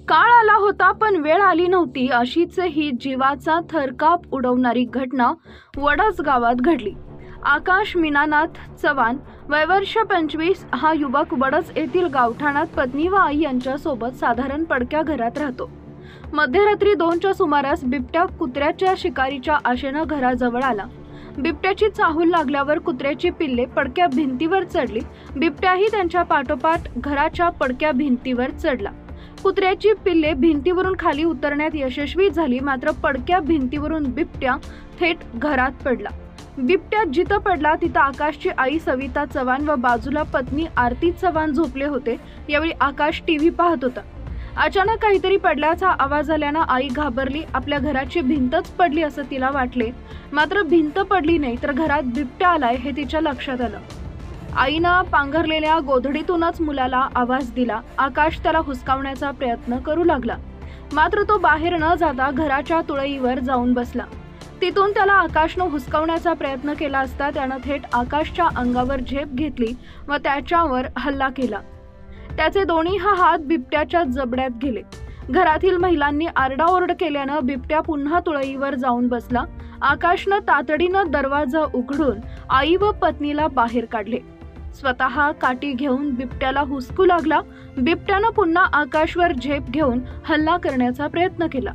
काळ आला होता पण वेळ आली नव्हती, अशीच ही जीवाचा थरकाप उडवणारी घटना वडस गावात घडली। आकाश मीनानाथ चव्हाण वय वर्ष 25 हा युवक वडस येथील गावठाणात पत्नी व आई यांच्यासोबत साधारण पडक्या घरात राहतो। मध्यरात्री 2च्या सुमारास बिबट्या कुत्र्याच्या शिकारीच्या आशेने घराजवळ आला। बिबट्याची चाहूल लागल्यावर कुत्र्याची पिल्ले पडक्या भिंतीवर चढली। बिबट्याही त्यांच्या पाठोपाठ घराच्या पडक्या भिंतीवर चढला। कुत्र्याची पिल्ले भिंतीवरून खाली उतरण्यात यशस्वी झाली, मात्र पडक्या भिंतीवरून बिबट्या थेट घरात पडला। बिबट्या जिथं पडला तिथं आकाशची आई सविता चव्हाण व बाजूला पत्नी आरती चव्हाण झोपले होते। यावेळी आकाश टीव्ही पाहत होता। अचानक काहीतरी पडल्याचा आवाज आल्यानं आई घाबरली। आपल्या घराची भिंतच पडली असं तिला वाटले, मात्र भिंत पडली नाही तर घरात बिबट्या आलाय हे तिच्या लक्षात आलं। आईनं पांघरलेल्या गोधडीतूनच मुलाला आवाज दिला। आकाश त्याला हुसकावण्याचा प्रयत्न करू लागला, मात्र तो बाहेर न जाता घराच्या तुळईवर जाऊन बसला। तिथून त्याला आकाशनं हुसकावण्याचा प्रयत्न केला असता त्यानं थेट आकाशच्या अंगावर झेप घेतली व त्याच्यावर हल्ला केला। त्याचे दोन्ही हात बिबट्याच्या जबड्यात गेले। घरातील महिलांनी आरडाओरड केल्यानं बिबट्या पुन्हा तुळईवर जाऊन बसला। आकाशनं तातडीनं दरवाजा उघडून आई व पत्नीला बाहेर काढले। स्वतः काठी घेऊन बिबट्याला हुसकू लागला। बिबट्यानं पुन्हा आकाशवर झेप घेऊन हल्ला करण्याचा प्रयत्न केला।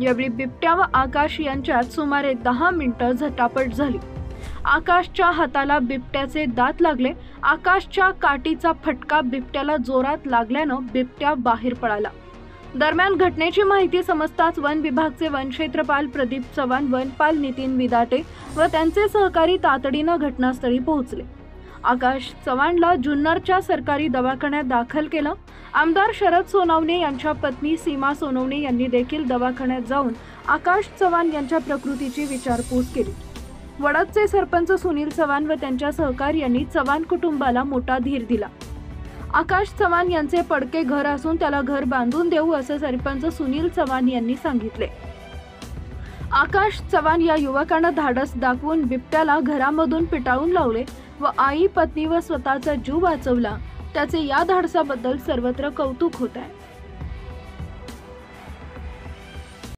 यावेळी बिबट्या व आकाश यांच्यात सुमारे 10 मिनिटं झटापट झाली। आकाशच्या हाताला बिबट्याचे दात लागले। आकाशच्या काठीचा फटका बिबट्याला जोरात लागल्यानं बिबट्या बाहेर पळाला। दरम्यान घटनेची माहिती समजताच वन विभागचे वनक्षेत्रपाल प्रदीप चव्हाण, वनपाल नितीन विदाटे व त्यांचे सहकारी तातडीनं घटनास्थळी पोहोचले। आकाश चव्हाणला जुन्नरच्या सरकारी दवाखान्यात दाखल केलं। आमदार शरद सोनवणे यांच्या पत्नी सीमा सोनवणे यांनी देखील दवाखान्यात जाऊन आकाश चव्हाण यांच्या प्रकृतीची विचारपूस केली। वडदचे सरपंच सुनील चव्हाण व त्यांच्या सहकार्यांनी चव्हाण कुटुंबाला मोठा धीर दिला। आकाश चव्हाण यांचे पडके घर असून त्याला घर बांधून देऊ असं सरपंच सुनील चव्हाण यांनी सांगितले। आकाश चव्हाण या युवकानं धाडस दाखवून बिबट्याला घरामधून पिटाळून लावले व आई, पत्नी व स्वतःचा जीव वाचवला। त्याचे या धाडसाबद्दल सर्वत्र कौतुक होत आहे।